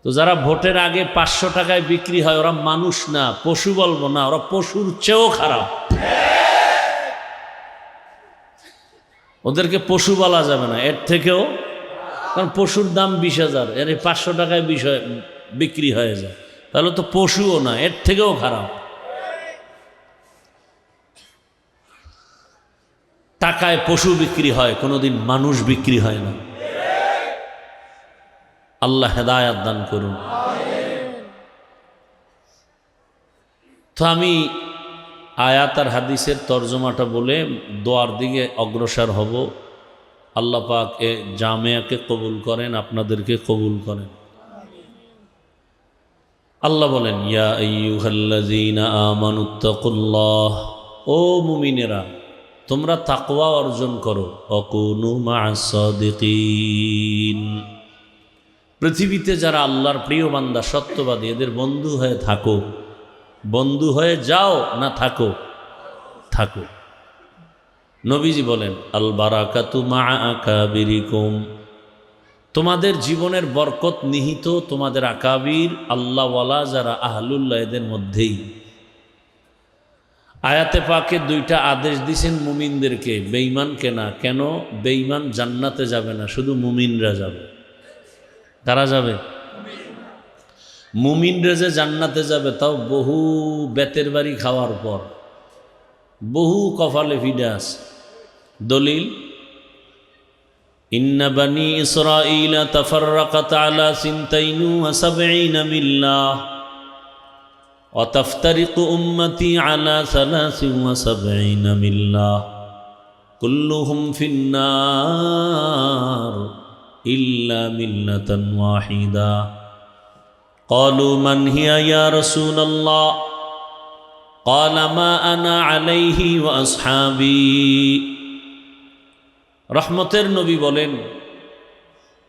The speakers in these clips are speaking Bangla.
তো যারা ভোটের আগে 500 টাকায় বিক্রি হয় ওরা মানুষ না, পশু বলবো না, ওরা পশুর চেয়েও খারাপ। ওদেরকে পশু বলা যাবে না, এর থেকেও, কারণ পশুর দাম 20,000, এর 500 টাকায় বিক্রি হয়ে যায়, তাহলে তো পশুও না, এর থেকেও খারাপ। টাকায় পশু বিক্রি হয়, কোনোদিন মানুষ বিক্রি হয় না। আল্লাহ হেদায়াত দান করুন। তো আমি আয়াত আর হাদিসের তর্জমাটা বলে দোয়ার দিকে অগ্রসর হব। আল্লাহ পাক এ জামিয়াকে কবুল করেন, আপনাদেরকে কবুল করেন। আল্লাহ বলেন, ইয়া আইয়ুহাল্লাযীনা আমানুত্তাকুল্লাহ, ও মুমিনেরা তোমরা তাকওয়া অর্জন করো, ওয়াকুনু মা'আস সাদিকিন, পৃথিবীতে যারা আল্লাহর প্রিয় বান্দা সত্যবাদী এদের বন্ধু হয়ে থাকো, বন্ধু হয়ে যাও না থাকো, থাকো। নবীজি বলেন, আল বারাকাতু মা'a আকাবিরিকুম, তোমাদের জীবনের বরকত নিহিত তোমাদের আকাবির আল্লাহওয়ালা যারা আহলুল্লাহ এদের মধ্যেই। আয়াতে পাকে দুইটা আদেশ দিয়েছেন মুমিনদেরকে, বেঈমানকে না। কেন? বেঈমান জান্নাতে যাবে না, শুধু মুমিনরা যাবে। কারা যাবে? মুমিনরা যে জান্নাতে যাবে তাও বহু বেতের বাড়ি খাওয়ার পর, বহু কপালে ফিডে আছে। দলিল, ইন্না বানি ইসরাঈলা তাফাররাকাত আলা সিনতাইনি ওয়া সাবঈনা মিল্লাহ ওয়া তাফতারিকু উম্মতি আলা সালাসিন ওয়া সাবঈনা মিল্লাহ কুল্লুহুম ফিন্নার ইল্লা মিল্লাতান ওয়াহিদা ক্বালু মান হিয়া ইয়া রাসূলাল্লাহ ক্বাল মা আনা আলাইহি ওয়া আসহাবি। রহমতের নবী বলেন,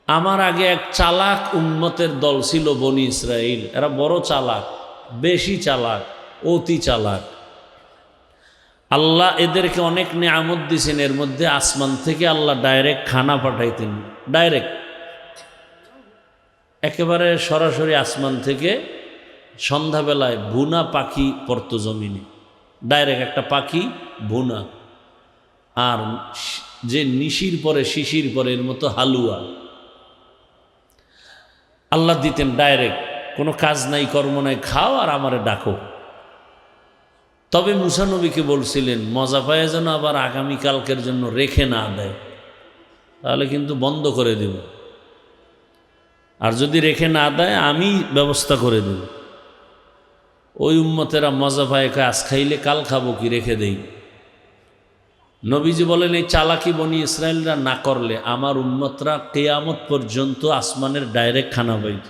আমার আগে এক চালাক উম্মতের দল ছিল বনি ইসরাইল, এরা বড় চালাক, বেশি চালাক, অতি চালাক। আল্লাহ এদেরকে অনেক নেয়ামত দিয়েছেন, এর মধ্যে আসমান থেকে আল্লাহ ডাইরেক্ট খানা পাঠাইতেন, ডাইরেক্ট একেবারে সরাসরি আসমান থেকে সন্ধ্যাবেলায় ভুনা পাখি পড়তো জমিনে, ডাইরেক্ট একটা পাখি ভুনা, আর যে নিশির পরে শিশির পরে এর মতো হালুয়া আল্লাহ দিতেন ডাইরেক্ট, কোনো কাজ নাই কর্ম নাই, খাও আর আমারে ডাকো। তবে মুসা নবীকে বলছিলেন মজা পায় যেন আবার আগামীকালকের জন্য রেখে না দেয়, তাহলে কিন্তু বন্ধ করে দেব, আর যদি রেখে না দেয় আমি ব্যবস্থা করে দেব। ওই উম্মতেরা মজা পায়, আজ খাইলে কাল খাবো কি, রেখে দেই। নবীজি বলেন, এই চালাকি বনি ইসরায়েলরা না করলে আমার উম্মতরা কিয়ামত পর্যন্ত আসমানের ডাইরেক্ট খানা পাইত।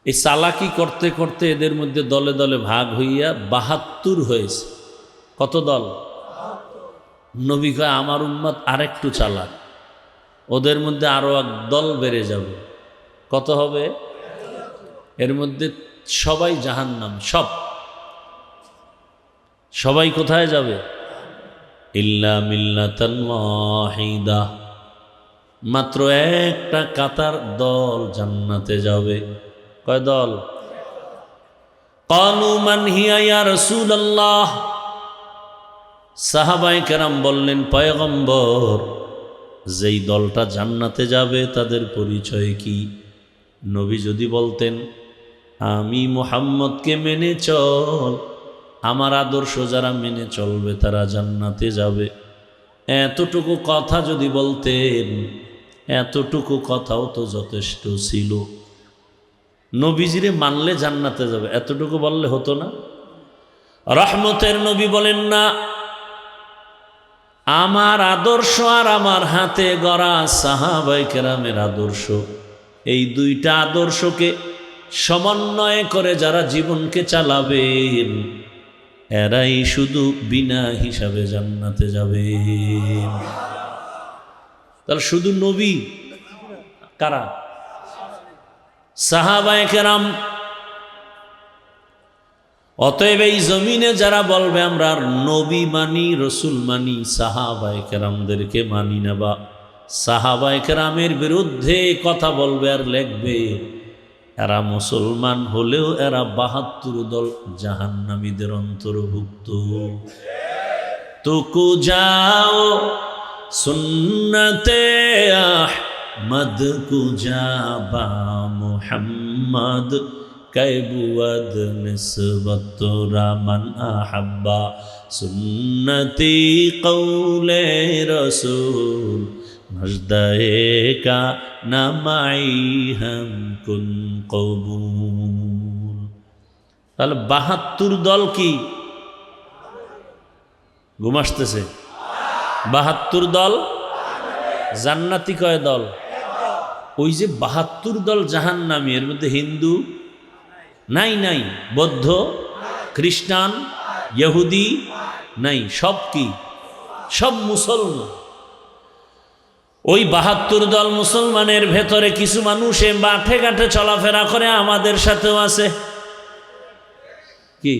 এই চালাকি করতে করতে এদের মধ্যে দলে দলে ভাগ হইয়া ৭২ হয়েছে। কত দল? নবী কয় আমার উম্মত আরেকটু চালাক, ওদের মধ্যে আরো এক দল বেড়ে যাবে। কত হবে? এর মধ্যে সবাই জাহান্নাম, সবাই কোথায় যাবে? ইল্লা মিল্লাতান ওয়াহিদা, মাত্র একটা কাতার দল জান্নাতে যাবে। কয় দল? ক্বালু মান হিয়া ইয়া রাসূলুল্লাহ, সাহাবায়ে কেরাম বললেন, পয়গম্বর যেই দলটা জান্নাতে যাবে তাদের পরিচয় কি? নবী যদি বলতেন আমি মুহাম্মদকে মেনে চল, আমার আদর্শ যারা মেনে চলবে তারা জান্নাতে যাবে, এতটুকু কথা যদি বলতেন, এতটুকু কথাও তো যথেষ্ট ছিল। নবীজিরে মানলে জান্নাতে যাবে, এতটুকু বললে হতো না? রহমতের নবী বলেন না, আমার আদর্শ আর আমার হাতে গড়া সাহাবায়ে কেরামের আদর্শ, এই দুইটা আদর্শকে সমন্বয় করে যারা জীবনকে চালাবেন এরাই শুধু বিনা হিসাবে জান্নাতে যাবে। তাহলে শুধু নবী কারা? সাহাবায়ে কেরাম। অতএব এই জমিনে যারা বলবে আমরা নবী মানি, রসুল মানি, সাহাবায়ে কেরামদেরকে মানি না বা সাহাবায়ে কেরামের বিরুদ্ধে কথা বলবে আর লিখবে, এরা মুসলমান হলেও এরা ৭২ দল জাহান্নামীদের অন্তর্ভুক্ত। তুকু যাও সুন্নতে আহমদ কুজাবা মুহাম্মদ कैबुअद निस्बत रमन अहब्बा सुन्नती कौले रसूल मजदए का नमाई हम कुन कबूल। তাহলে ৭২ দল কি ঘুম আসতেছে? ৭২ দল জান্নাতি কয় দল? ওই যে ৭২ দল জাহান্নামী, এর মধ্যে হিন্দু নাই, নাই বৌদ্ধ, খ্রিস্টান, ইহুদি নাই, সব কি? সব মুসলমান। ওই ৭২ দল মুসলমানের ভেতরে কিছু মানুষ মাঠে ঘাটে চলাফেরা করে, আমাদের সাথেও আছে কি?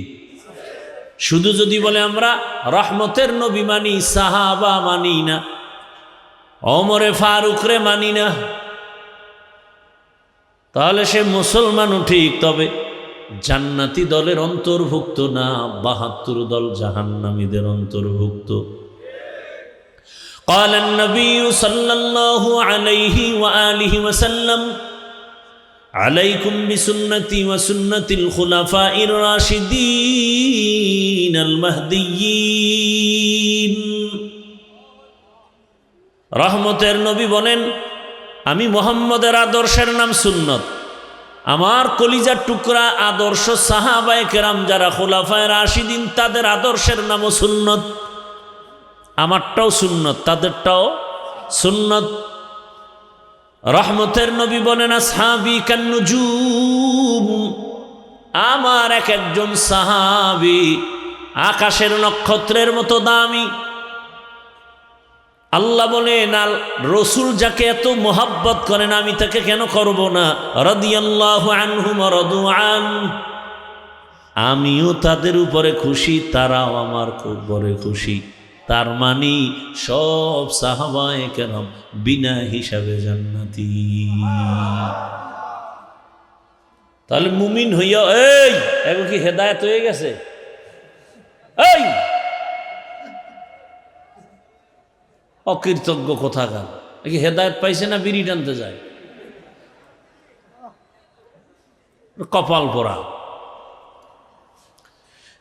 শুধু যদি বলে আমরা রহমতের নবী মানি, সাহাবা মানি না, ওমরে ফারুকরে মানি না, তাহলে সে মুসলমানও ঠিক, তবে জান্নাতি দলের অন্তর্ভুক্ত না, ৭২ দল জাহান্নামীদের অন্তর্ভুক্ত। قال النبي صلى الله عليه وآله وسلم عليكم بسنتي وسنة الخلفاء الراشدين المهديين। রহমতের নবী বলেন, আমি মুহাম্মদের আদর্শের নাম সুন্নত, আমার কলিজার টুকরা আদর্শ সাহাবায়ে কেরাম যারা খুলাফায়ে রাশিদিন তাদের আদর্শের নামও সুন্নত। আমারটাও সুন্নত, তাদেরটাও সুন্নত। রহমতের নবী বলেন, আসহাবি কান্নুজুম, আমার এক একজন সাহাবী আকাশের নক্ষত্রের মতো দামি। আল্লাহ বলেন, রসুল যাকে এত মোহাব্বত করেন আমি তাকে কেন করব না? রাদিয়াল্লাহু আনহুম ওয়া রাদু আন, আমিও তাদের উপরে খুশি, তারাও আমার উপরে খুশি। তার মানে সব সাহাবায়ে কেরাম বিনা হিসাবে জান্নাতি। তাহলে মুমিন হইয়া এই এখন কি হেদায়েত হয়ে গেছে? এই অকৃতজ্ঞ কোথাকার, কি হেদায়েত পাইছে না বিড়ি টানতে যায়? কপাল পোড়া।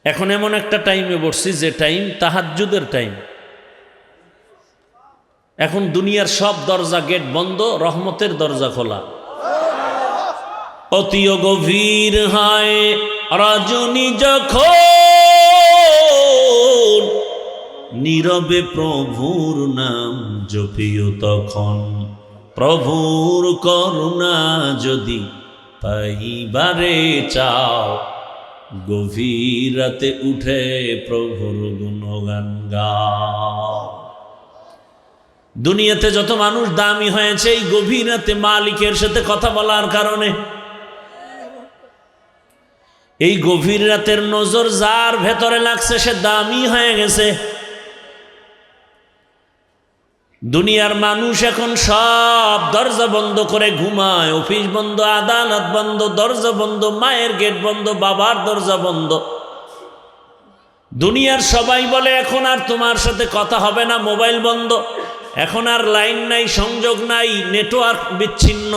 এখন এমন একটা টাইমে বসছি যে টাইম তাহাজ্জুদের টাইম। এখন দুনিয়ার সব দরজা গেট বন্ধ, রহমতের দরজা খোলা। অতি গভীর হয় রজনী যখন, নীরবে প্রভুর নাম জপিও তখন। প্রভুর করুণা যদি পাইবারে চাও, গভীর রাতে উঠে প্রভুর গুণগান গাও। দুনিয়াতে যত মানুষ দামি হয়েছে এই গভীর রাতে মালিকের সাথে কথা বলার কারণে। এই গভীর রাতের নজর যার ভেতরে লাগছে সে দামি হয়ে গেছে। দুনিয়ার মানুষ এখন সব দরজা বন্ধ করে ঘুমায়, অফিস বন্ধ, আদালত বন্ধ, দরজা বন্ধ, মায়ের গেট বন্ধ, বাবার দরজা বন্ধ। দুনিয়ার সবাই বলে এখন আর তোমার সাথে কথা হবে না, মোবাইল বন্ধ, এখন আর লাইন নাই, সংযোগ নাই, নেটওয়ার্ক বিচ্ছিন্ন।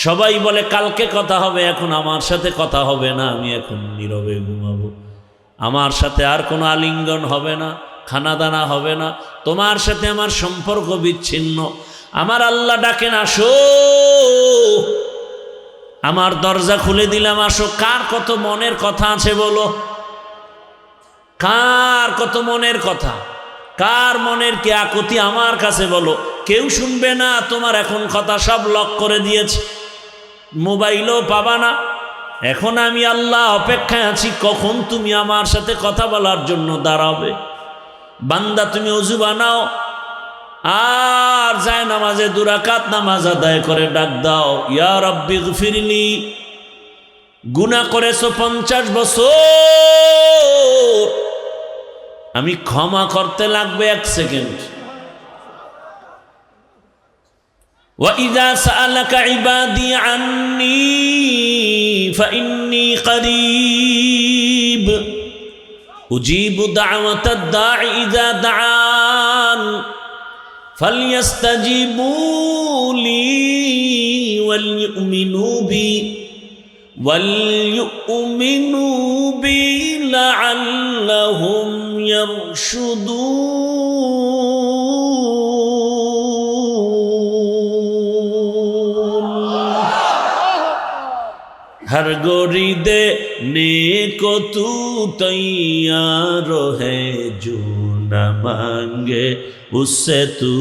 সবাই বলে কালকে কথা হবে, এখন আমার সাথে কথা হবে না, আমি এখন নীরবে ঘুমাবো, আমার সাথে আর কোনো আলিঙ্গন হবে না, খানা দানা হবে না, তোমার সাথে আমার সম্পর্ক বিচ্ছিন্ন। আমার আল্লাহ ডাকেন, আসো, আমার দরজা খুলে দিলাম, আসো। কার কত মনের কথা আছে বলো? কার কত মনের কথা, কার মনের কি আকুতি আমার কাছে বলো? কেউ শুনবে না তোমার এখন কথা, সব লক করে দিয়েছে, মোবাইলও পাবা না। এখন আমি আল্লাহ অপেক্ষায় আছি কখন তুমি আমার সাথে কথা বলার জন্য দাঁড়াবে। বান্দা তুমি ওযু বানাও আর যায় নামাজে 2 রাকাত নামাজ আদায় করে ডাক দাও, ইয়া রাব্বি গফিরলি। গুনাহ করেছো 50 বছর, আমি ক্ষমা করতে লাগবে 1 সেকেন্ড। وَإِذَا سَأَلَكَ عِبَادِي عَنِّي فَإِنِّي قَرِيبٌ أُجِيبُ دَعْوَةَ الدَّاعِ إِذَا دَعَانِ فَلْيَسْتَجِيبُوا لِي وَلْيُؤْمِنُوا بِي لَعَلَّهُمْ يَرْشُدُونَ हर गोरी देने को तू तैयार है जो न मांगे उससे तू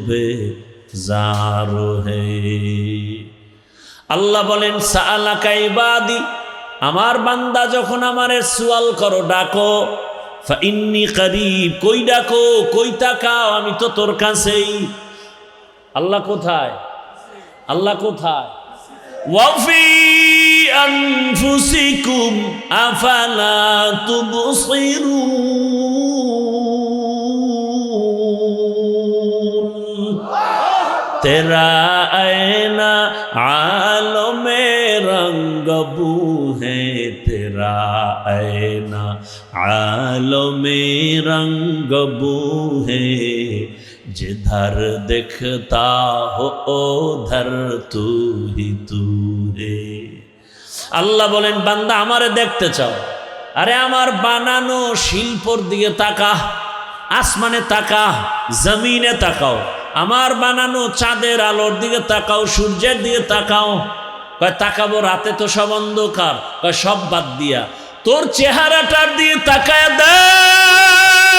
बेजार है। আল্লাহ বলেন সাআলাকা ইবাদি, আমার বান্দা যখন আমারে সুয়াল করো, ডাকো, ফাইন্নী করিব, কই ডাকো, কই তাকাও, আমি তো তোর কাছেই। আল্লাহ কোথায়? আল্লাহ কোথায়? ওয়াফি আনফুসিকুম আফালা তুবসিরুন তেরা আয়না आलमे रंग बू है तेरा ऐना आलमे रंग बू है जिधर दिखता हो उधर तू ही तू है। আল্লাহ বলেন বান্দা আমারে দেখতে চাও, আরে আমার বানানো শিল্পর দিকে তাকা, আসমানে তাকা, জমিনে তাকাও, আমার বানানো চাঁদের আলোর দিকে তাকাও, সূর্যের দিকে তাকাও। কয় তাকাবো, রাতে তো সব অন্ধকার। কয় সব বাদ দিয়া তোর চেহারাটার দিকে তাকায় দেখ,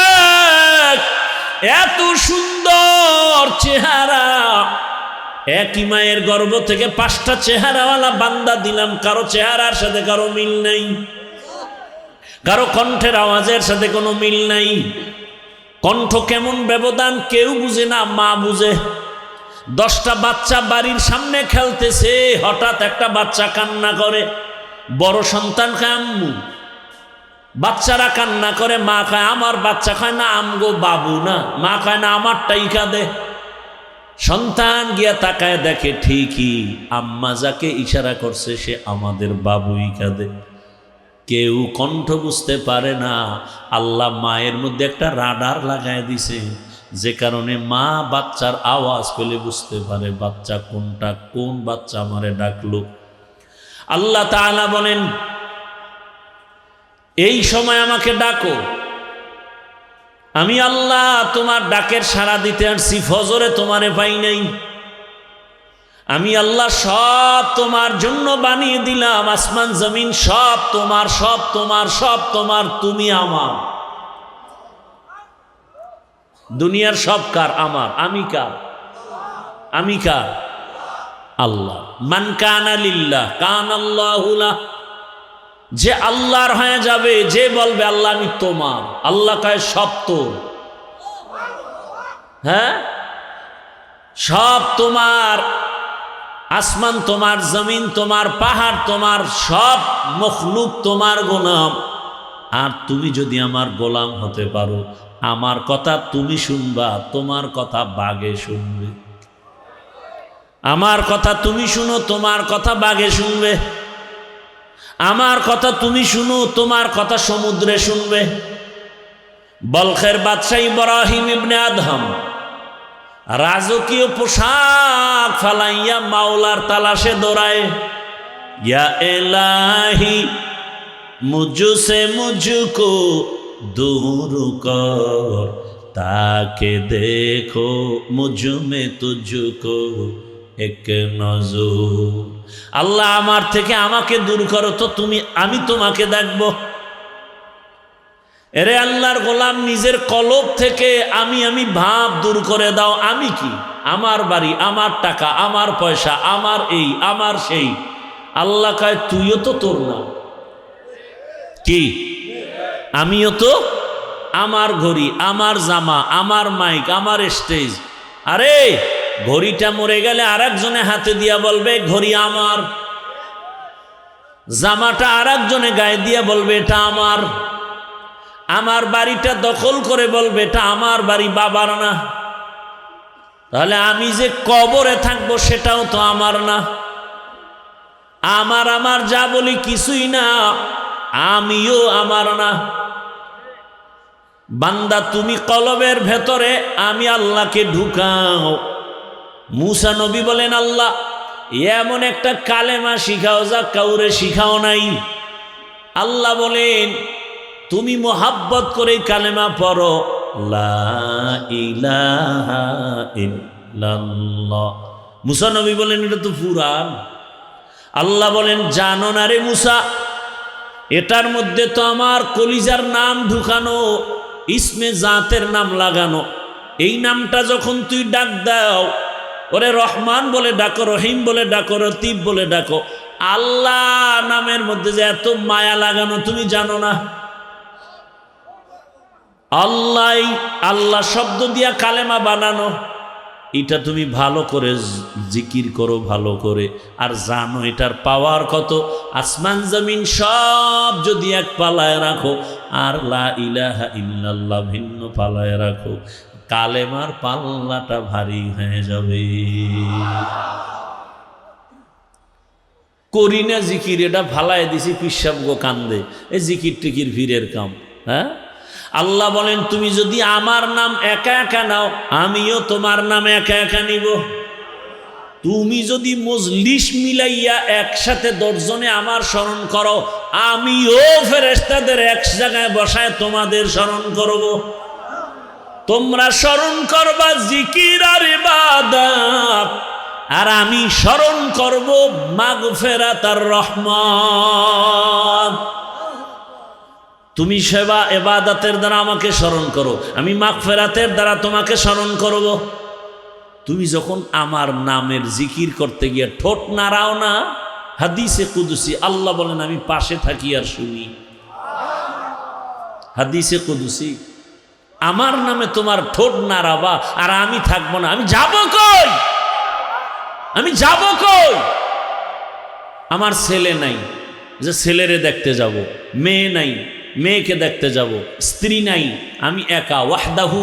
এত সুন্দর চেহারা। একই মায়ের গর্ভ থেকে 5টা চেহারাওয়ালা বান্দা দিলাম, কারো চেহারার সাথে কারো মিল নাই, কারো কণ্ঠের আওয়াজের সাথে কোনো মিল নাই। কণ্ঠ কেমন ব্যবধান কেউ বুঝে না, মা বুঝে। 10টা বাচ্চা বাড়ির সামনে খেলতেছে, হঠাৎ একটা বাচ্চা কান্না করে, বড় সন্তান খায় আম্মু, বাচ্চারা কান্না করে, মা খায় আমার বাচ্চা খায় না, আমগো বাবু না, মা খায় না আমারটাই কাঁদে। সন্তান গিয়া তাকায় দেখে ঠিকই আম্মা যাকে ইশারা করছে সে আমাদের বাবুই কাঁদে। কেউ কণ্ঠ বুঝতে পারে না। আল্লাহ মায়ের মধ্যে একটা রাডার লাগায় দিছে, যে কারণে মা বাচ্চার আওয়াজ পেলে বুঝতে পারে বাচ্চা কোনটা, কোন বাচ্চা আমারে ডাকলো। আল্লাহ তাআলা বলেন এই সময় আমাকে ডাকো, আমি আল্লাহ তোমার ডাকের সাড়া দিতে আসছি। ফজরে তোমারে পাই নাই, আমি আল্লাহ সব তোমার জন্য বানিয়ে দিলাম, আসমান জমিন সব তোমার, সব তোমার, সব তোমার, তুমি আমার। দুনিয়ার সব কার? আমার। আমি কার? আমি কার? আল্লাহ। মান কানা লিল্লাহ কানাল্লাহু লাহ, যে আল্লাহর হয়ে যাবে, যে বলবে আল্লাহ আমি তোমার, আল্লাহ কয় সব তোর। হ্যাঁ, সব তোমার, আসমান তোমার, জমিন তোমার, পাহাড় তোমার, সব মখলুক তোমার গোলাম। আর তুমি যদি আমার গোলাম হতে পারো, আমার কথা তুমি শুনবা, তোমার কথা বাঘে শুনবে। আমার কথা তুমি শুনো, তোমার কথা বাঘে শুনবে। আমার কথা তুমি শুনো, তোমার কথা সমুদ্রে শুনবে। বলখের বাদশাহ ইব্রাহিম ইবনে আদহাম রাজকীয় পোশাক ফালাইয়া মাওলার তালাশে দৌড়ায়, ইয়া ইলাহি মুঝসে মুঝকো দূর কর, তাকে দেখো মুঝমে তুঝকো এক নজর। আল্লাহ আমার থেকে আমাকে দূর করো তো তুমি, আমি তোমাকে দেখবো। এরে আল্লাহর গোলাম, নিজের কলব থেকে আমি ভাব দূর করে দাও। আমি কি? আমার বাড়ি, আমার টাকা, আমার পয়সা, আমার এই, আমার সেই। আল্লাহ কয় তুইও তো তোর না কি? আমিও তো, আমার ঘড়ি, আমার জামা, আমার মাইক, আমার স্টেজ। আরে ঘড়িটা মরে গেলে আরেকজনে হাতে দিয়া বলবে ঘড়ি আমার, জামাটা আরেকজনে গায়ে দিয়া বলবে এটা আমার, আমার বাড়িটা দখল করে বলবে এটা আমার বাড়ি, বাবার না। তাহলে আমি যে কবরে থাকবো সেটাও তো আমার না। আমার যা বলি কিছুই না, আমিও আমার না। বান্দা তুমি কলবের ভেতরে আমি আল্লাহকে ঢুকাও। মুসা নবী বলেন, আল্লাহ এমন একটা কালেমা শিখাও যা কাউরে শিখাও নাই। আল্লাহ বলেন, তুমি মোহাব্বত করে কালেমা পড়ো, লা ইলাহা ইল্লাল্লাহ। মুসা নবী বলেন, এটা তো পুরাণ। আল্লাহ বলেন, জানো না রে মুসা, এটার মধ্যে তো আমার কলিজার নাম ঢুকানো, ইসমে জাতের নাম লাগানো। এই নামটা যখন তুই ডাক দাও, ওরে রহমান বলে ডাকো, রহিম বলে ডাকো, রতিব বলে ডাকো, আল্লাহ নামের মধ্যে যে এত মায়া লাগানো তুমি জানো না? আল্লাহ শব্দ দিয়া কালেমা বানানো, এটা তুমি ভালো করে জিকির করো ভালো করে, আর জানো এটার পাওয়ার কত। আসমান জমিন সব যদি এক পালায় রাখো, আর লা ইলাহা ইল্লাল্লাহ ভিন্ন পালায় রাখো, কালেমার পাল্লাটা ভারী হয়ে যাবে। করি না জিকির, এটা ফালায় দিছি পিসাব গো কান্দে, এই জিকির টিকির ভিড়ের কাম। হ্যাঁ, আল্লাহ বলেন, তুমি যদি আমার নাম একা একা নাও, আমিও তোমার নাম একা একা নিব। তুমি যদি মজলিস মিলাইয়া একসাথে 10 জনে আমার স্মরণ করো, আমিও ফেরেশতাদের এক জায়গায় বসায় তোমাদের স্মরণ করব। তোমরা স্মরণ করবা জিকির আর ইবাদত, আর আমি স্মরণ করব মাগফিরাত আর রহমত। তুমি সেবা ইবাদতের দ্বারা আমাকে স্মরণ করো, আমি মাগফিরাতের দ্বারা তোমাকে স্মরণ করব। তুমি যখন আমার নামের জিকির করতে গিয়ে ঠোঁট নাড়াও না, হাদিসে কুদসি আল্লাহ বলেন, আমি পাশে থাকি আর শুনি। হাদিসে কুদসি, আমার নামে তোমার ঠোঁট নাড়াবা আর আমি থাকবো না। আমি যাব কই? আমি যাব কই? আমার ছেলে নাই যে ছেলেরে দেখতে যাব, মেয়ে নাই মেয়েকে দেখতে যাব, স্ত্রী নাই, আমি একা। ওয়াহদাহু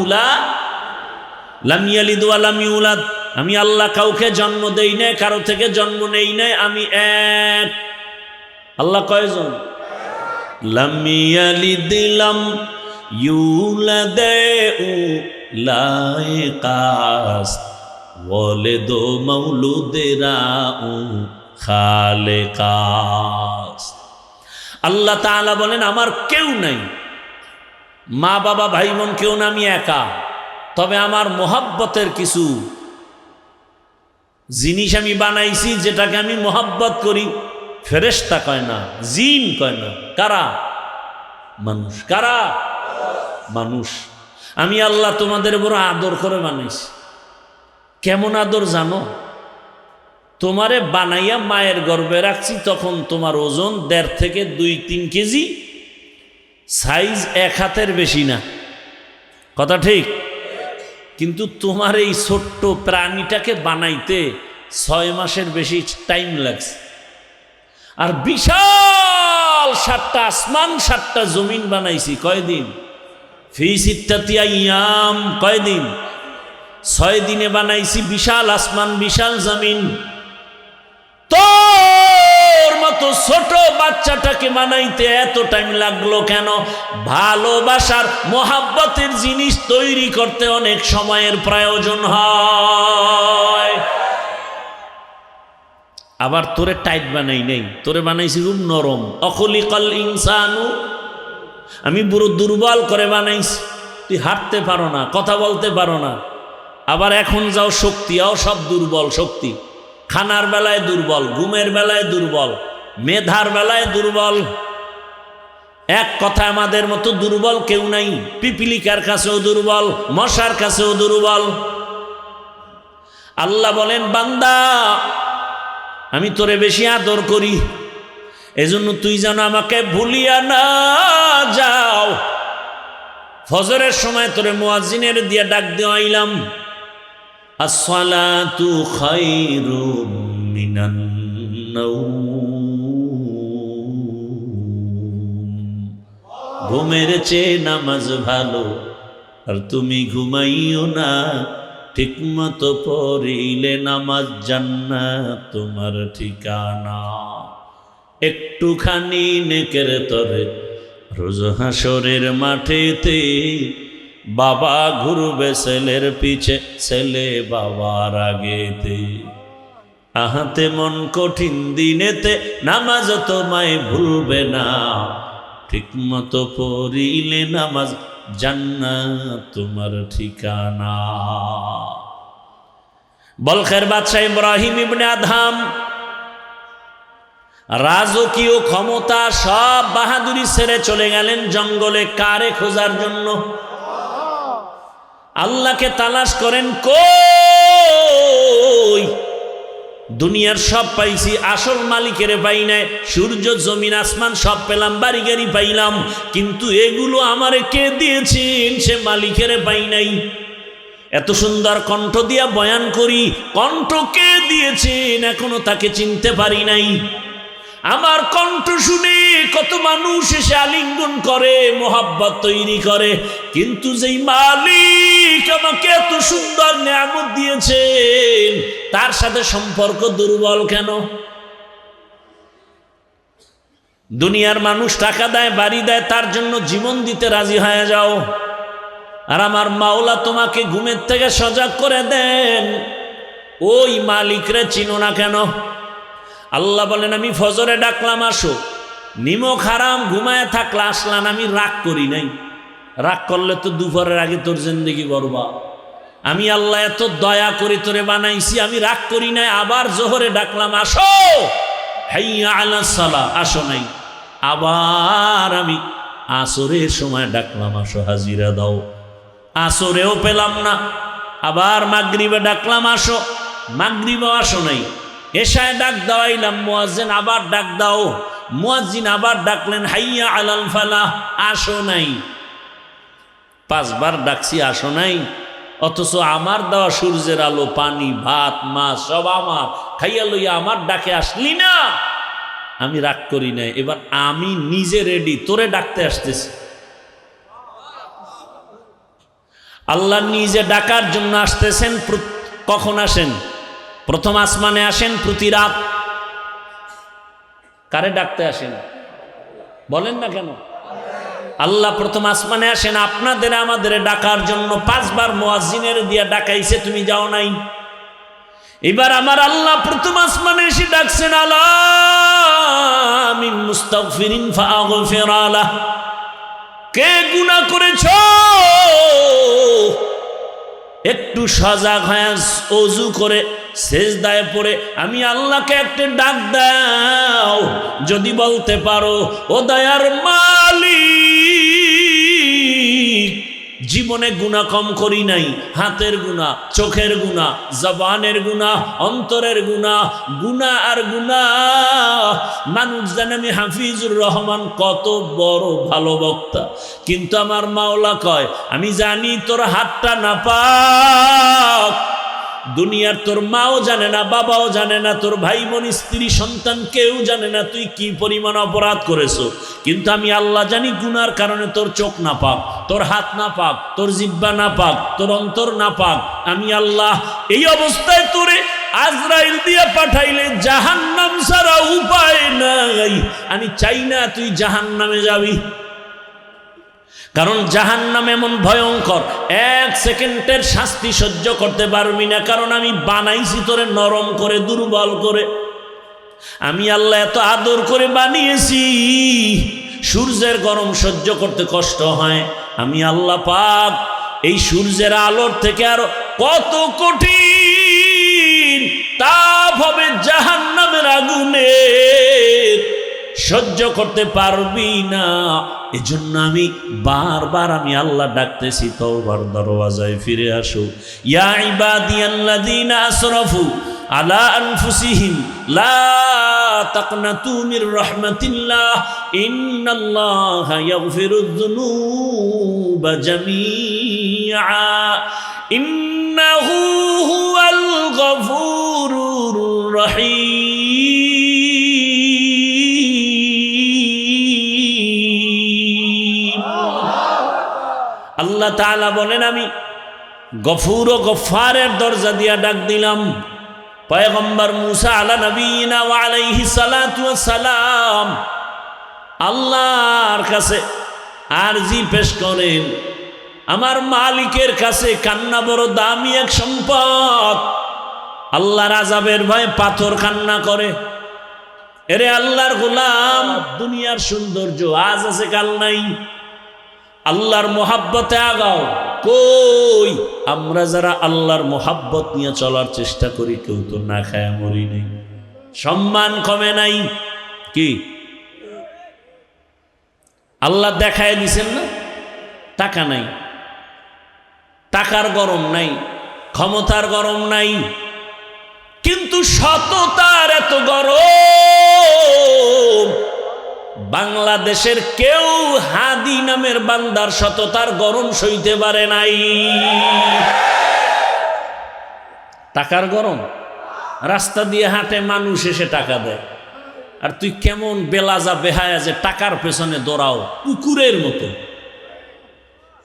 লাম ইয়ালিদ ওয়া লাম ইউলাদ, আমি আল্লাহ কাউকে জন্ম দেই নাই, কারো থেকে জন্ম নেই নাই, আমি এক। আল্লাহ কয়জন? লাম ইয়ালিদ লাম ইউলাদ লায়কাস ওয়ালিদ মাউলুদেরা খালেকাস। আল্লাহ তাআলা বলেন, আমার কেউ নাই, মা বাবা ভাই বোন কেউ না, আমি একা। তবে আমার মোহাব্বতের কিছু জিনিস আমি বানাইছি, যেটাকে আমি মোহাব্বত করি। ফেরেশতা কয় না, জিন কয় না, কারা? মানুষ। কারা? মানুষ। আমি আল্লাহ তোমাদের বড় আদর করে বানাইছি। কেমন আদর জানো? তোমারে বানাইয়া মায়ের গর্ভে রাখছি, তখন তোমার ওজন 1.5 থেকে 2-3 কেজি, সাইজ 1 হাতের বেশি না। কথা ঠিক? কিন্তু তোমার এই ছোট্ট প্রাণীটাকে বানাইতে 6 মাসের বেশি টাইম লাগছে। আর বিশাল 7টা আসমান 7টা জমিন বানাইছি কয়দিন? ফি সিত্তাতি আইয়াম। কয়দিন? 6 দিনে বানাইছি বিশাল আসমান বিশাল জমিন। তোর মতো ছোট বাচ্চাটাকে বানাইতে এত টাইম লাগলো কেন? ভালোবাসার মোহাব্বতের জিনিস তৈরি করতে অনেক সময়ের প্রয়োজন হয়। আবার তোরে টাইট বানাই নেই, তোরে বানাইছি খুব নরম। অখলিকাল ইনসানু, আমি পুরো দুর্বল করে বানাইছি। তুই হাঁটতে পারো না, কথা বলতে পারো না। আবার এখন যাও শক্তিও সব দুর্বল শক্তি। খানার বেলায় দুর্বল, ঘুমের বেলায় দুর্বল, মেধার বেলায় দুর্বল। এক কথা, আমাদের মতো দুর্বল কেউ নাই। পিপিলিকার কাছেও দুর্বল, মশার কাছেও দুর্বল। আল্লাহ বলেন, বান্দা আমি তোরে বেশি আদর করি, এজন্য তুই যেন আমাকে ভুলিয়া না যাও। ফজরের সময় তোরে মুয়াজ্জিনের দিয়ে ডাক দিয়ে আইলাম, আসসালাতু খায়রুম মিনান নাওম। ঘুমের চেয়ে নামাজ ভালো, আর তুমি ঘুমাইও না, ঠিকমতো পড়িলে নামাজ জান্নাত তোমার ঠিকানা। একটুখানি নেকের তরে রোজ হাসরের মাঠেতে, বাবা ঘুরবে ছেলের পিছে, ছেলে বাবার আগেতে। আহাতে মন কঠিন দিনেতে, নামাজ তোমায় ভুলবে না, ঠিকমতো পড়িলে নামাজ জান্নাত তোমার ঠিকানা। বলখের বাদশাহ ইব্রাহিম ইবনে আদহাম রাজকীয় ক্ষমতা সব বাহাদুরি ছেড়ে চলে গেলেন জঙ্গলে কারে খোঁজার জন্য। আল্লাহকে তালাশ করেন, কই দুনিয়ার সব পাইছি, আসল মালিকের পাই নাই। সূর্য জমিন আসমান সব পেলাম, বাড়ি গাড়ি পাইলাম, কিন্তু এগুলো আমারে কে দিয়েছেন সে মালিকের পাই নাই। এত সুন্দর কণ্ঠ দিয়া বয়ান করি, কণ্ঠ কে দিয়েছেন এখনো তাকে চিনতে পারি নাই। আমার কণ্ঠ শুনে কত মানুষ এসে আলিঙ্গন করে, মোহাব্বত তৈরি করে, কিন্তু যেই মালিক আমাকে এত সুন্দর নিয়ামত দিয়েছেন তার সাথে সম্পর্ক দুর্বল কেন? দুনিয়ার মানুষ টাকা দেয়, বাড়ি দেয়, তার জন্য জীবন দিতে রাজি হয়ে যাও, আর আমার মাওলা তোমাকে ঘুমের থেকে সজাগ করে দেন, ওই মালিকরে চিনো না কেন? আল্লাহ বলেন, আমি ফজরে ডাকলাম আসো, নিমক হারাম ঘুমায় থাকলে আসলাম, আমি রাগ করি নাই। রাগ করলে তো দুপুরের আগে তোর জিন্দেগি বরবাদ। আমি আল্লাহ এত দয়া করে তোরে বানাইছি, আমি রাগ করি নাই। আবার জোহরে ডাকলাম আসো, হাইয়া আলাস সালাহ, আসো নাই। আবার আমি আসরের সময় ডাকলাম আসো, হাজিরা দাও, আসরেও পেলাম না। আবার মাগরিবে ডাকলাম আসো, মাগরিবেও আসো নাই। এশায় ডাক দাওয়াইলাম, মুয়াজ্জিন আবার ডাক দাও, মুয়াজ্জিন আবার ডাকলেন হাইয়া আলাল ফালাহ, আসো নাই। 5 বার ডাকছি, আসো নাই। অথচ আমার দেওয়া সূর্যের আলো, পানি, ভাত, মাছ সব আমার, খাইয়া লইয়া আমার ডাকে আসলি না। আমি রাগ করি নাই, এবার আমি নিজে রেডি, তোরে ডাকতে আসতেছি। আল্লাহ নিজে ডাকার জন্য আসতেছেন। কখন আসেন? প্রথম আসমানে আসেন প্রতি রাত। কারে ডাকতে আসেন বলেন না কেন? আল্লাহ প্রথম আসমানে আসেন আপনাদের আমাদের ডাকার জন্য। 5 বার মুয়াজ্জিনের দিয়া ডাকাইছে, তুমি যাও নাই। এবার আমার আল্লাহ প্রথম আসমানে এসে ডাকছেন, আলা মিন মুস্তাগফিরিন ফাগফির আলাহ, কে গুনাহ করেছো একটু সজাগ হয়ে ওযু করে সেজদায় পড়ে আমি আল্লাহকে একটা ডাক দাও। যদি বলতে পারো, ও দয়ার মালিক, জীবনে গুনাহ কম করি নাই, হাতের গুনাহ, চোখের গুনাহ, জবানের গুনাহ, অন্তরের গুনাহ, গুনাহ আর গুনাহ। মানুষ জানে আমি হাফিজুর রহমান কত বড় ভালো বক্তা, কিন্তু আমার মাওলা কয়, আমি জানি তোর হাতটা নাপাক। দুনিয়ার তোর মাও জানে না, বাবাও জানে না, তোর ভাই বোন, স্ত্রী, সন্তান কেউ জানে না তুই কি পরিমাণ অপরাধ করেছো, কিন্তু আমি আল্লাহ জানি গুনার কারণে তোর চোখ না পাক, তোর হাত না পাক, তোর জিহ্বা না পাক, তোর অন্তর না পাক। আমি আল্লাহ এই অবস্থায় তোরে আজরাইল দিয়ে পাঠাইলে জাহান্নাম ছাড়া উপায় নাই। আমি চাই না তুই জাহান্নামে যাবি, কারণ জাহান্নাম এমন ভয়ঙ্কর, 1 সেকেন্ডের শাস্তি সহ্য করতে পারবি না, কারণ আমি বানাইছি তোরে নরম করে, দুর্বল করে। আমি আল্লাহ এত আদর করে বানিয়েছি, সূর্যের গরম সহ্য করতে কষ্ট হয়। আমি আল্লাহ পাক এই সূর্যের আলোর থেকে আরো কত কঠিন তাপ হবে জাহান্নামের আগুনে, সহ্য করতে পারবি না। এজন্য আমি বারবার আমি আল্লাহ ডাকতেছি, তওবার দরওয়াজায় ফিরে আসো। ইয়া ইবাদিয়াল্লাযীনা আসরাফু আলা আনফুসিহিম লা তাকনাতু মির রাহমাতিল্লাহ ইন্নাল্লাহা ইয়াগফিরুয যুনুবা জামিআ ইন্নাহু হুয়াল গফুরুর রহিম। আল্লাহ তাআলা বলেন, আমি গফুর ও গফফারের দরজা দিয়া ডাক দিলাম। পয়গম্বর মুসা আলা নবীনা ওয়া আলাইহি সালাতু ওয়াস সালাম আল্লাহর কাছে আরজি পেশ করেন, আমার মালিকের কাছে কান্না বড় দামি এক সম্পদ। আল্লাহর আযাবের ভয়ে পাথর কান্না করে। এরে আল্লাহর গোলাম, দুনিয়ার সৌন্দর্য আজ আছে কাল নাই, আল্লাহর মোহাব্বতে আগাও। কই আমরা যারা আল্লাহর মোহাব্বত নিয়ে চলার চেষ্টা করি, কেউ তো না খায় মরি নাই, সম্মান কমে নাই। কি আল্লাহ দেখায় দিছেন না? টাকা নাই, টাকার গরম নাই, ক্ষমতার গরম নাই, কিন্তু সততার এত গরম। বাংলাদেশের কেউ হাদি নামের বান্দার সততার গরম সইতে পারে নাই। টাকার গরম, রাস্তা দিয়ে হাঁটে মানুষ এসে টাকা দেয়, আর তুই কেমন বেলাজা বেহায়া যে টাকার পেছনে দৌড়াও কুকুরের মতো।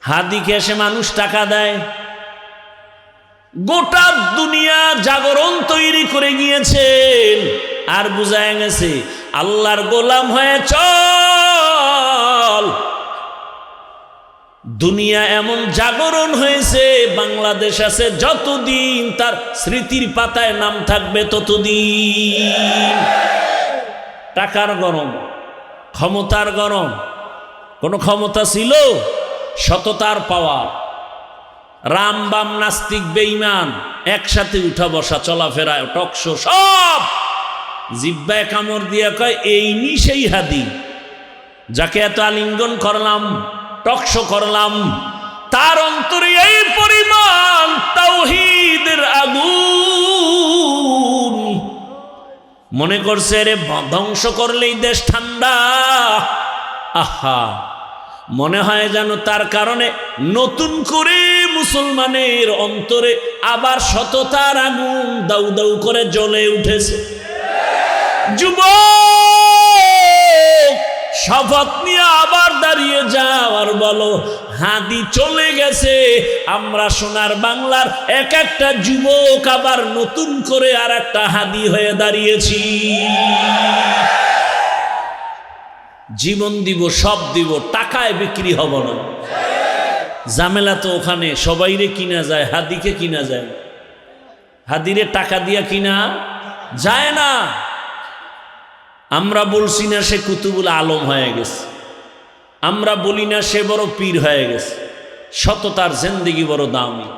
হাদিকে এসে মানুষ টাকা দেয়। গোটা দুনিয়া জাগরণ তৈরি করে গিয়েছেন, আর বুঝায় গেছে আল্লাহর গোলাম হয়ে চল। দুনিয়া এমন জাগরণ হয়েছে, বাংলাদেশ আছে যতদিন তার স্মৃতির পাতায় নাম থাকবে ততদিন। টাকার গরম, ক্ষমতার গরম। কোনো ক্ষমতা ছিল? সততার পাওয়ার। রাম বাম নাস্তিক বেঈমান একসাথে উঠা বসা চলাফেরা টকশো সব জিব্বায় কামড় দিয়ে কয় এই নি সেই হাদি যাকে এত আলিঙ্গন করলাম, টকশো করলাম, তার অন্তরে এই পরিমাণ তাওহীদের আগুন। মনে করছে রে ধ্বংস করলেই দেশ ঠান্ডা। আহা, মনে হয় যেন তার কারণে নতুন করে মুসলমানের অন্তরে আবার সততার আগুন দাউ দাউ করে জ্বলে উঠেছে। যুবক, শপথ নিয়ে আবার দাঁড়িয়ে যাও আর বলো হাদি চলে গেছে। আমরা সোনার বাংলার এক একটা যুবক আবার নতুন করে আর একটা হাদি হয়ে দাঁড়িয়েছি। জীবন দিব, সব দিব, টাকায় বিক্রি হব না। ঝামেলা তো ওখানে, সবাইরে কিনা যায়, হাদিকে কিনা যায়। হাদিরে টাকা দিয়া কিনা যায় না। আমরা বলছি না সে কুতুবুল আলম হয়ে গেছে, আমরা বলি না সে বড় পীর হয়ে গেছে। সততার জিন্দেগি বড় দামি।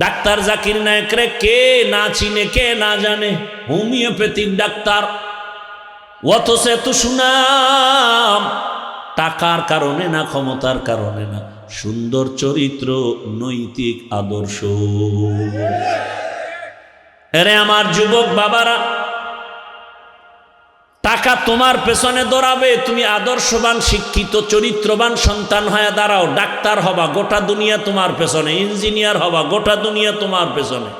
ডাক্তার জাকির নায়েকরে কে না চিনে, কে না জানে, হোমিওপ্যাথিক ডাক্তার, অথচ এত সুনাম। টাকার কারণে না, ক্ষমতার কারণে না, সুন্দর চরিত্র, নৈতিক আদর্শ। এরে আমার যুবক বাবারা, টাকা তোমার পেছনে দৌড়াবে, তুমি আদর্শবান, শিক্ষিত, চরিত্রবান সন্তান হয়ে দাঁড়াও। ডাক্তার হবা, গোটা দুনিয়া তোমার পেছনে। ইঞ্জিনিয়ার হবা, গোটা দুনিয়া তোমার পেছনে।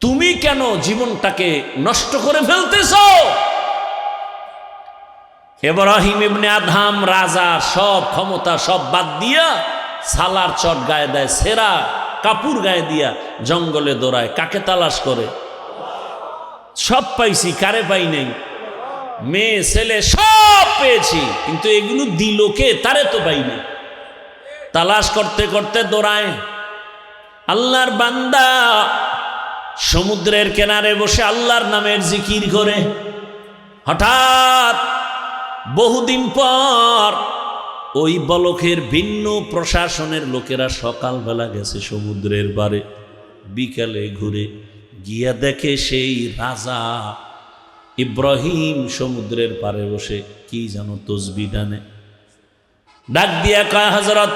তুমি কেন জীবনটাকে নষ্ট করে ফেলতেছ? ইব্রাহিম ইবনে আদহাম রাজা, সব ক্ষমতা সব বাদ দিয়া সালার চট গায়ে দেয়, সেরা কাপুর গায়ে দিয়া জঙ্গলে দৌড়ায়। কাকে তালাশ করে? সব পাইছি, কারে পাই নাই? মেয়ে ছেলে সব পেয়েছি, কিন্তু এগুলো দিল কে? তারে তো পাই নাই। তালাশ করতে করতে দৌড়ায়। আল্লাহর বান্দা সমুদ্রের কিনারে বসে আল্লাহর নামের জিকির করে। হঠাৎ বহুদিন পর ওই বলকের ভিন্ন প্রশাসনের লোকেরা সকালবেলা গেছে সমুদ্রের পারে, বিকালে ঘুরে গিয়া দেখে সেই রাজা ইব্রাহিম সমুদ্রের পারে বসে কি যেন তসবিহ টানে। ডাক দিয়া কয়, হযরত,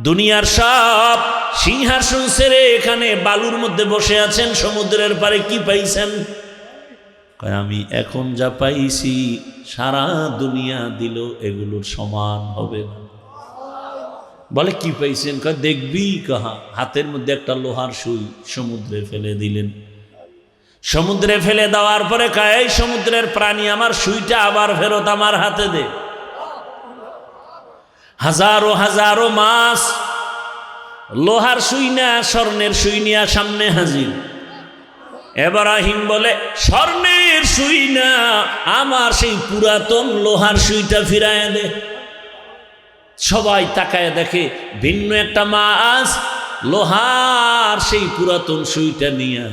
দুনিয়ার সব সিংহাসন ছেড়ে এখানে বালুর মধ্যে বসে আছেন, সমুদ্রের পারে কি পাইছেন? কয়, আমি এখন যা পাইছি সারা দুনিয়া দিল এগুলোর সমান হবে না। বলে কি পাইছেন? কয়, দেখবি। কাহা? হাতের মধ্যে একটা লোহার সুই সমুদ্রে ফেলে দিলেন। সমুদ্রে ফেলে দেওয়ার পরে কয়, এই সমুদ্রের প্রাণী, আমার সুইটা আবার ফেরত আমার হাতে দে। হাজারো হাজারো মাছ লোহার সুই না স্বর্ণের সুই নিয়ে সামনে হাজির। ইব্রাহিম বলে, স্বর্ণের সুই না, আমার সেই পুরাতন লোহার সুইটা ফিরায় দে। সবাই তাকায় দেখে ভিন্ন একটা মাছ লোহার সেই পুরাতন সুইটা নিয়ে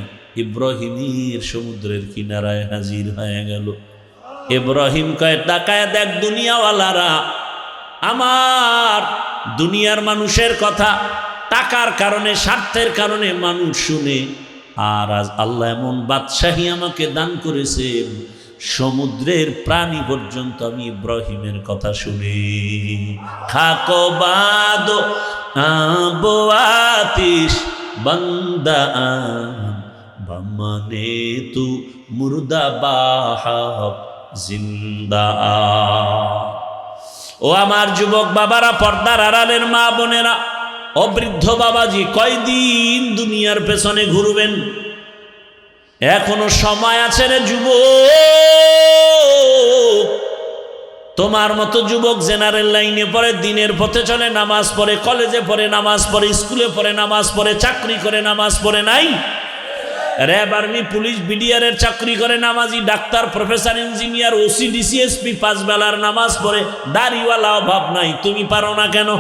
ইব্রাহিমের সমুদ্রের কিনারায় হাজির হয়ে গেল। ইব্রাহিম কয়, তাকায় দেখ দুনিয়াওয়ালারা, আমার দুনিয়ার মানুষের কথা টাকার কারণে স্বার্থের কারণে মানুষ শুনে, আর আজ আল্লাহ এমন বাদশাহী আমাকে দান করেছেন, সমুদ্রের প্রাণী পর্যন্ত আমি ইব্রাহিমের কথা শুনি। খাকো বাদ আবো আতিশ বান্দা বামানে তু মুর্দা বাহাব জিন্দা। ও আমার যুবক বাবারা, পর্দার আড়ালের মা বোনেরা, অবৃদ্ধ বাবাজি, কয়দিন দুনিয়ার পেছনে ঘুরবেন? এখনো সময় আছে রে যুবক। তোমার মতো যুবক জেনারেল লাইনে পড়ে, দিনের পথে চলে, নামাজ পড়ে, কলেজে পড়ে নামাজ পড়ে, স্কুলে পড়ে নামাজ পড়ে, চাকরি করে নামাজ পড়ে নাই? র্যাব, আর্মি, পুলিশ, বিডিআরের চাকরি করে নামাজি, doctor, professor, engineer, OC, DC SP, 5 বেলার নামাজ পড়ে, দাড়িওয়ালা অভাব নাই। তুমি পারো না কেন?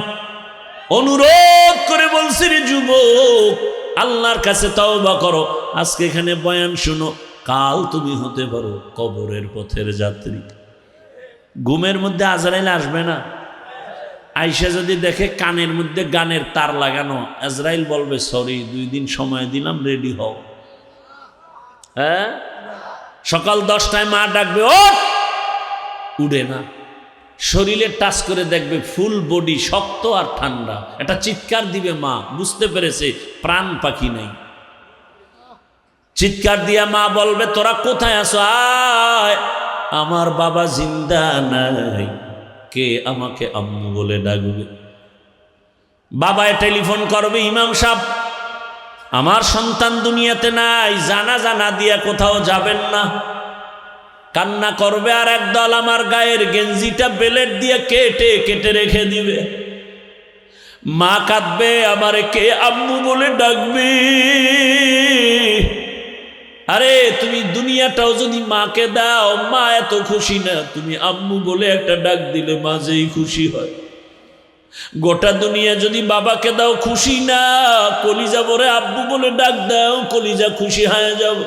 অনুরোধ করে বলছি রে যুবক, আল্লাহর কাছে তওবা করো। আজকে এখানে বয়ান শুনো, কাল তুমি হতে পারো কবরের পথের যাত্রী। ঘুমের মধ্যে আজরাইল আসবে না? আইসা যদি দেখে কানের মধ্যে গানের তার লাগানো, আজরাইল বলবে, সরি 2 দিন সময় দিলাম, রেডি হও। হ্যাঁ, সকাল 10টায় মা ডাকবে, ওঠ, উঠে না। শরীরে টাচ করে দেখবে ফুল বডি শক্ত আর ঠান্ডা। একটা চিৎকার দিবে মা, বুঝতে পেরেছে প্রাণ পাখি নাই। চিৎকার দিয়া মা বলবে, তোরা কোথায় আছো? আয়, আমার বাবা জিন্দা নাই। কে আমাকে আম্মু বলে ডাকবে? বাবায় টেলিফোন করবে, ইমাম সাহেব আমার সন্তান দুনিয়াতে নাই, জানাজা না দিয়া কোথাও যাবেন না। কান্না করবে, আর একদল আমার গায়ের গেঞ্জিটা বেলেট দিয়ে কেটে কেটে রেখে দিবে। মা কাঁদবে, আমারে কে আম্মু বলে ডাকবে? আরে তুমি দুনিয়াটাও যদি মাকে দাও, মা এত খুশি না, তুমি আম্মু বলে একটা ডাক দিলে মা যেই খুশি হয়। গোটা দুনিয়া যদি বাবাকে দাও, খুশি না, কলিজা ভরে আব্বু বলে ডাক দাও, কলিজা খুশি হয়ে যাবে।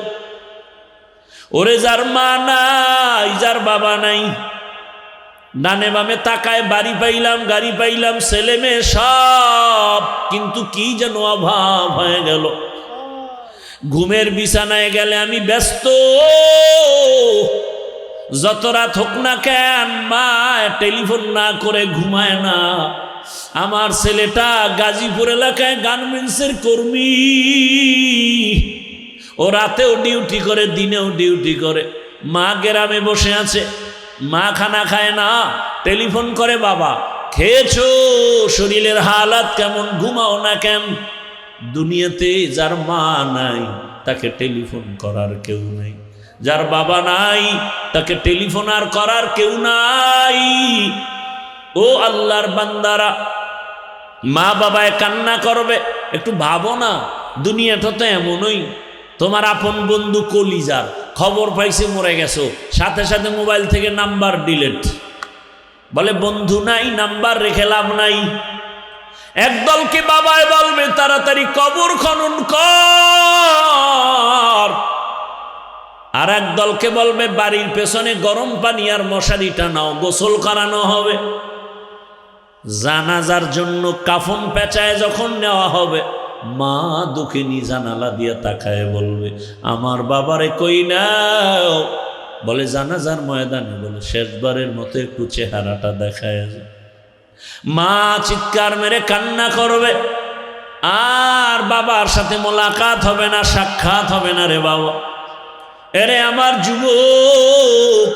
ওরে যার মা নাই, যার বাবা নাই, ডানে বামে তাকায়, বাড়ি পাইলাম, গাড়ি পাইলাম, ছেলে মেয়ে সব, কিন্তু কি যেন অভাব হয়ে গেল। ঘুমের বিছানায় গেলে আমি ব্যস্ত, যত রাত হোক না কেন মা টেলিফোন না করে ঘুমায় না। আমার ছেলেটা গাজীপুর এলাকায় গার্মেন্টসের কর্মী, ও রাতেও ডিউটি করে, দিনেও ডিউটি করে। মা গ্রামে বসে আছে, মা খানা খায় না, টেলিফোন করে, বাবা খেয়েছো, শরীরের হালাত কেমন, ঘুমাও না কেন? দুনিয়াতে যার মা নাই তাকে টেলিফোন করার কেউ নাই, যার বাবা নাই তাকে টেলিফোন আর করার কেউ নাই। ও আল্লাহর বান্দারা, মা বাবায় কান্না করবে, একটু ভাবো না, দুনিয়াটা তো এমনই। তোমার আপন বন্ধু কলিজার খবর পাইছে মরে গেছো, সাথে সাথে মোবাইল থেকে নাম্বার ডিলিট, বলে বন্ধু নাই, নাম্বার রেখে লাভ নাই। একদলকে বাবায় বলবে তাড়াতাড়ি কবর খনন কর, আর একদলকে বলবে বাড়ির পেছনে গরম পানি আর মশারি টানাও, গোসল করানো হবে। জানাজার জন্য কাফন পেঁচায় যখন নেওয়া হবে, মা দুঃখিনী জানালা দিয়ে তাকায় বলবে, আমার বাবারে কই নাও? বলে জানাজার ময়দানে, বলে শেষবারের মতো একটু চেহারাটা দেখায়। মা চিৎকার মেরে কান্না করবে, আর বাবার সাথে মোলাকাত হবে না, সাক্ষাৎ হবে না রে বাবা। এরে আমার যুবক,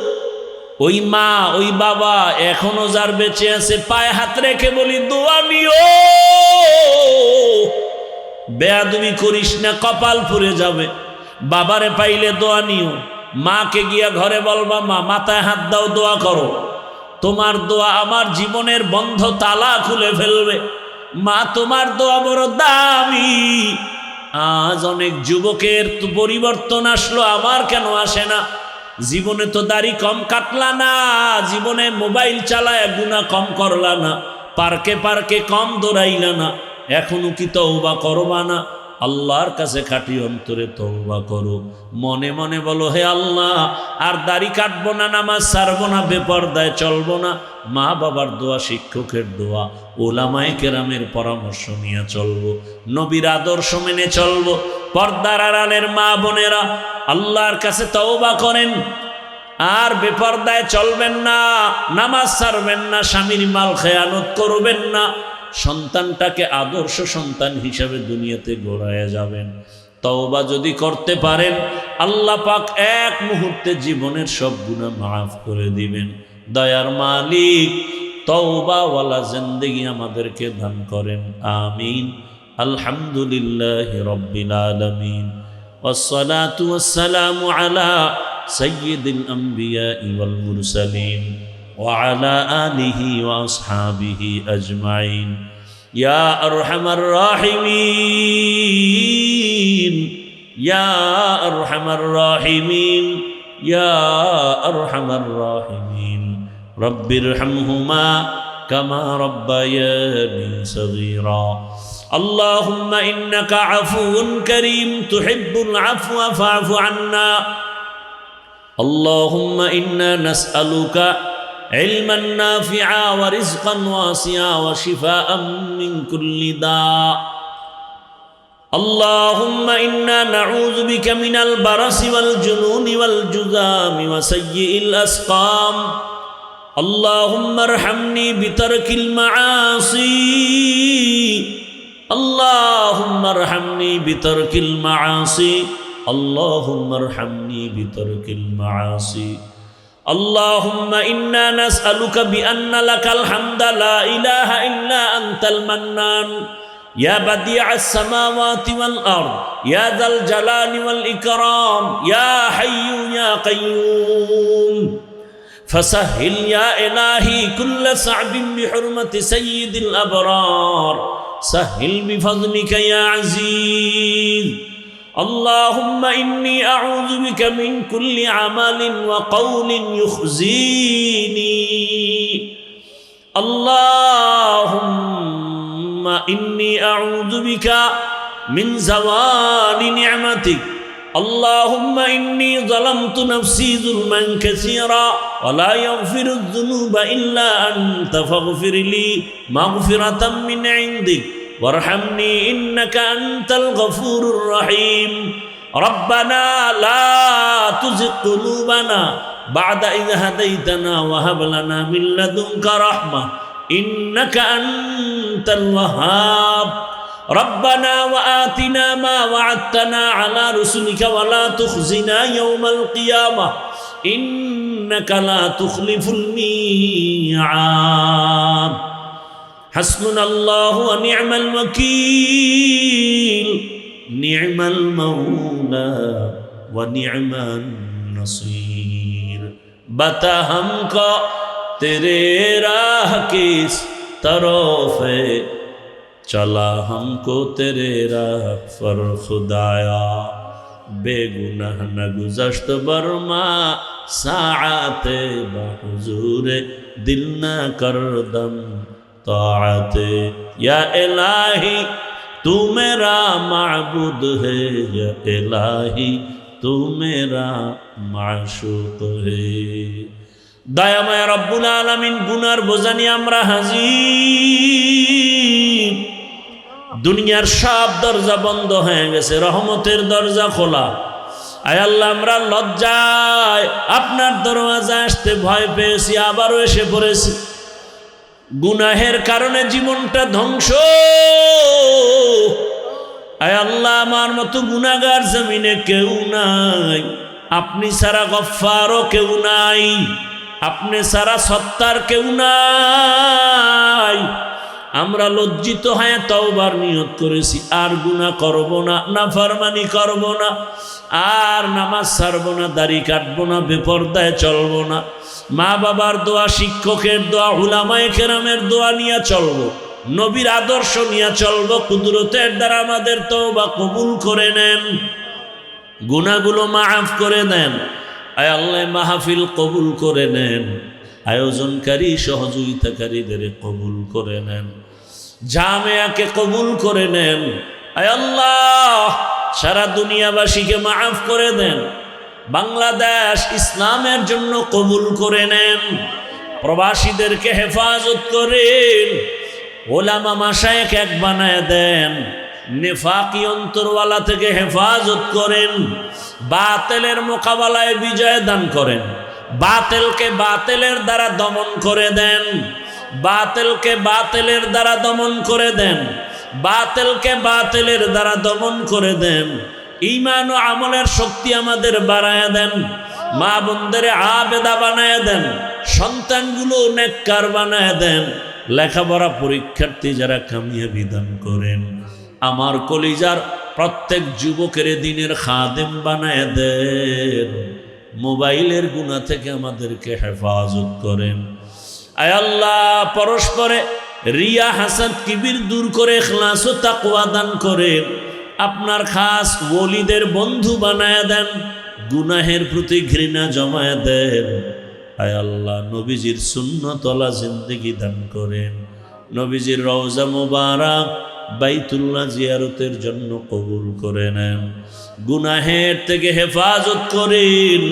ওই মা ওই বাবা এখনো যার বেঁচে আছে, পায়ে হাত রেখে বলি দোয়া নিও, বেয়াদবি করিস না, কপাল পুড়ে যাবে। বাবারে পাইলে দোয়া নিও, মাকে গিয়া ঘরে বলবা, মা মাথায় হাত দাও, দোয়া করো, তোমার দোয়া আমার জীবনের বন্ধ তালা খুলে ফেলবে। মা তোমার দোয়া বড় দামি। আজ অনেক যুবকের তো পরিবর্তন আসলো, আমার কেন আসে না? জীবনে তো দাড়ি কম কাটলা না, জীবনে মোবাইল চালায় গুনাহ কম করলা না, পার্কে পার্কে কম দৌড়াইলা না, এখনো কি তওবা করবা না? আল্লাহর কাছে খাঁটি অন্তরে তওবা করো, মনে মনে বলো, হে আল্লাহ, আর দাড়ি কাটবো না, নামাজ ছাড়বো না, বেপরদায় চলবো না, মা বাবার দোয়া, শিক্ষকের দোয়া, ওলামায়ে কেরামের পরামর্শ নিয়ে চলবো, নবীর আদর্শ মেনে চলবো। পর্দার আড়ালের মা বোনেরা আল্লাহর কাছে তওবা করেন, আর বেপরদায় চলবেন না, নামাজ ছাড়বেন না, স্বামীর মাল খেয়ানত করবেন না, সন্তানটাকে আদর্শ সন্তান হিসাবে দুনিয়াতে গড়ায় যাবেন। তওবা যদি করতে পারেন, আল্লাহ পাক এক মুহূর্তে জীবনের সব গুনাহ মাফ করে দিবেন। দয়ার মালিক তওবাওয়ালা জিন্দেগি আমাদেরকে দান করেন, আমিন। আলহামদুলিল্লাহি রাব্বিল আলামিন, ওয়াসসালাতু ওয়াসসালামু আলা সাইয়্যিদিল আমবিয়াই ওয়াল মুরসালিন ওয়া আলা আলিহি ওয়া আসহাবিহি আজমাইন। ইয়া আরহামার রাহিমিন, ইয়া আরহামার রাহিমিন, ইয়া আরহামার রাহিমিন, রব্বিরহামহুমা কামা রব্বায়ানি সগীরা। اللهم إنك عفو كريم تحب العفو فاعف عنا. اللهم إنا نسألك علما نافعا ورزقا واسعا وشفاء من كل داء. اللهم إنا نعوذ بك من البرص والجنون والجذام وسيء الأسقام. اللهم ارحمني بترك المعاصي. اللهم ارحمني بترك المعاصي. اللهم ارحمني بترك المعاصي. اللهم إنا نسألك بأن لك الحمد لا إله إلا أنت المنان يا بديع السماوات والأرض يا ذا الجلال والإكرام يا حي يا قيوم. فسهل يا إلهي كل صعب بحرمة سيد الأبرار. سهل بفضلك يا عزيز. اللهم إني أعوذ بك من كل عمل وقول يخزيني. اللهم إني أعوذ بك من زوال نعمتك. اللهم إني ظلمت نفسي ظلما كثيرا ولا يغفر الذنوب إلا أنت فاغفر لي مغفرة من عندك وارحمني إنك أنت الغفور الرحيم. ربنا لا تزغ قلوبنا بعد إذ هديتنا وهب لنا من لدنك رحمة إنك أنت الوهاب. ربنا وآتنا ما وعدتنا على رسلك ولا تخزنا يوم القيامة إنك لا تخلف الميعاد. حسبنا الله ونعم الوكيل نعم المولى ونعم النصير. बता हमको तेरे राह किस तरफ है, चला हमको तेरे राह पर खुदाया. बेगुनाह न गुज़श्त बरमा साआते बहुजूरे दिल न करदम ताअते. या इलाही तू मेरा माबूद है, या इलाही तू मेरा माशूक है. दयामय रब्बुल आलामीन गुनार বোঝানি আমরা হাজির. দুনিয়ার সব দরজা বন্ধ হয়ে গেছে, রহমতের দরজা খোলা। আয় আল্লাহ, আমরা লজ্জায় আপনার দরওয়াজায় আসতে ভয় পেয়েছি, আবারও এসে পড়েছি। গুনাহের কারণে জীবনটা ধ্বংস। আয় আল্লাহ, আমার মতো গুনাহগার জমিনে কেউ নাই, আপনি ছাড়া গফফারও কেউ নাই, আপনি ছাড়া সত্তার কেউ নাই। আমরা লজ্জিত হয়ে তওবার নিয়ত করেছি, আর গুনাহ করব না, নাফরমানি করব না, আর নামাজ ছাড়ব না, দাড়ি কাটব না, বেপরদায় চলব না, মা বাবার দোয়া, শিক্ষকের দোয়া, উলামায়ে কেরামের দোয়া নিয়ে চলব। নবীর আদর্শ নিয়ে চলবো, কুদরতের দ্বারা আমাদের তওবা কবুল করে নেন, গুনাহগুলো মাফ করে দেন। আয় আল্লাহ মাহফিল কবুল করে নেন, আয়োজনকারী সহযোগিতাকারীদের কবুল করে নেন, জামিয়াকে কবুল করে নেন। আয় আল্লাহ সারা দুনিয়াবাসীকে মাফ করে দেন, বাংলাদেশ ইসলামের জন্য কবুল করে নেন, প্রবাসীদেরকে হেফাজত করেন, ওলামা মাশায়েখ এক বানায় দেন, নেফাকি অন্তরওয়ালা থেকে হেফাজত করেন, বাতিলের মোকাবেলায় বিজয় দান করেন, বাতিলকে বাতিলের দ্বারা দমন করে দেন, বাতিলকে বাতিলের দ্বারা দমন করে দেন, বাতিলকে বাতিলের দ্বারা দমন করে দেন। ঈমান ও আমলের শক্তি আমাদের বাড়ায় দেন, মা বোনদের আবেদা বানায় দেন, সন্তানগুলো নেককার বানায় দেন, লেখাপড়া পরীক্ষার্থী যারা কামিয়াবি দান করেন। আমার কলিজার প্রত্যেক যুবকের দিনের খাদেম বানায় দেন, মোবাইলের গুনাহ থেকে আমাদেরকে হেফাজত করেন। আয় আল্লাহ পরস্পরে রিয়া হাসাদ কিবির দূর করে ইখলাস ও তাকওয়া দান করেন, আপনার খাস ওলিদের বন্ধু বানায় দেন, গুনাহের প্রতি ঘৃণা জমায় দেন। আয় আল্লাহ নবীজির সুন্নতওয়ালা জিন্দেগি দান করেন, নবীজির রওজা মুবারক বাইতুল্লাহ জিয়ারতের জন্য কবুল করে নেন, গুনাহের থেকে হেফাজত করেন।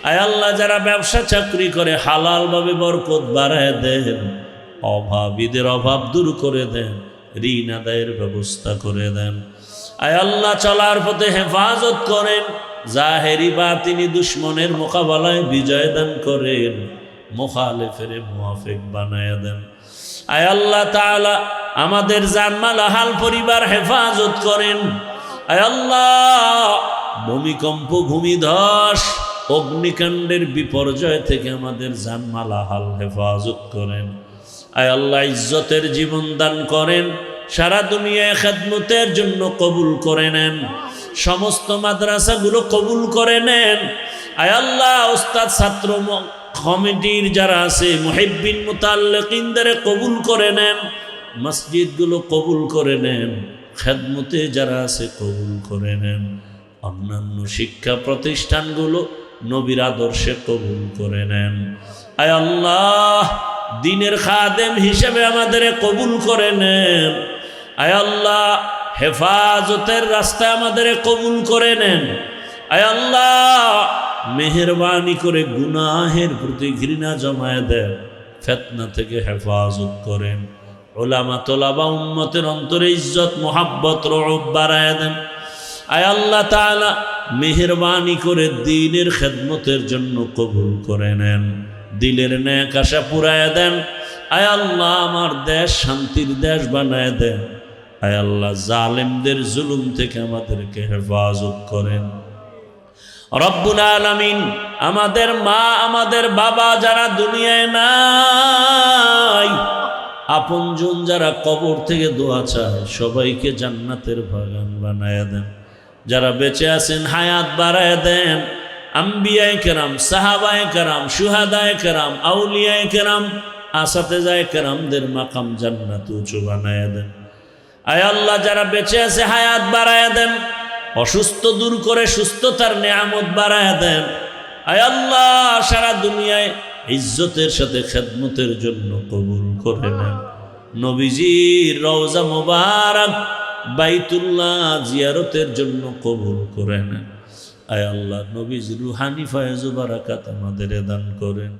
আয় আল্লাহ যারা ব্যবসা চাকরি করে হালালভাবে বরকত বাড়ায় দেন, অভাবীদের অভাব দূর করে দেন, ঋণ আদায়ের ব্যবস্থা করে দেন। আয় আল্লাহ চলার পথে হেফাজত করেন, জাহেরি বাতিনি দুশ্মনের মোকাবেলায় বিজয় দান করেন, মুখালেফের মুওয়াফিক বানায় দেন। আয় আল্লাহ তাআলা আমাদের জানমাল আহাল পরিবার হেফাজত করেন। আয় আল্লাহ ভূমিকম্প ভূমিধস অগ্নিকাণ্ডের বিপর্যয় থেকে আমাদের জানমাল আহাল হেফাজত করেন। আয় আল্লাহ ইজ্জতের জীবন দান করেন, সারা দুনিয়ায় খেদমতের জন্য কবুল করে নেন, সমস্ত মাদ্রাসাগুলো কবুল করে নেন। আয় আল্লাহ উস্তাদ ছাত্র কমিটির যারা আছে মুহিব্বিন মুতাল্লিকিনদের কবুল করে নেন, মসজিদগুলো কবুল করে নেন, খেদমতে যারা আছে কবুল করে নেন, অন্যান্য শিক্ষা প্রতিষ্ঠানগুলো নবীর আদর্শে কবুল করে নেন। আয় আল্লাহ দ্বীনের খাদেম হিসেবে আমাদের কবুল করে নেন। আয় আল্লাহ হেফাজতের রাস্তায় আমাদের কবুল করে নেন। আয় আল্লাহ মেহেরবানি করে গুনাহের প্রতি ঘৃণা জমায় দেন, ফিতনা থেকে হেফাজত করেন, উলামা তোলাবা উম্মতের অন্তরে ইজ্জত মোহাব্বত রউফ বাড়ায় দেন। আয় আল্লাহ তাআলা মেহেরবানি করে দ্বীনের খেদমতের জন্য কবুল করে নেন, দিলের নেক আশা পুরায় দেন। আয় আল্লাহ আমার দেশ শান্তির দেশ বানায় দেন। আয় আল্লাহ জালেমদের জুলুম থেকে আমাদেরকে হেফাজত করেন। রব্বুল আলামিন আমাদের মা আমাদের বাবা যারা দুনিয়ায় নাই, আপনজন যারা কবর থেকে দোয়া চায়, সবাইকে জান্নাতের বাগান বানায় দেন। যারা বেঁচে আছেন হায়াত বাড়ায় দেন, আম্বিয়ায়ে কেরাম, সাহাবায়ে কেরাম, শুহাদায়ে কেরাম, আউলিয়ায়ে কেরাম, আসাতেজায়ে কেরামদের মাকাম জান্নাত উঁচু বানায় দেন। আয় আল্লাহ যারা বেঁচে আছে হায়াত বাড়ায় দেন, অসুস্থ দূর করে সুস্থতার নেয়ামত বাড়ায় দেন। আয় আল্লাহ সারা দুনিয়ায় ইজ্জতের সাথে খেদমতের জন্য কবুল করে নেন। নবীজির রওজা মুবারক বাইতুল্লাহ জিয়ারতের জন্য কবুল করে নেন। আয় আল্লাহ নবীজির রুহানি ফয়েজ ও বারাকাত আমাদের দান করেন।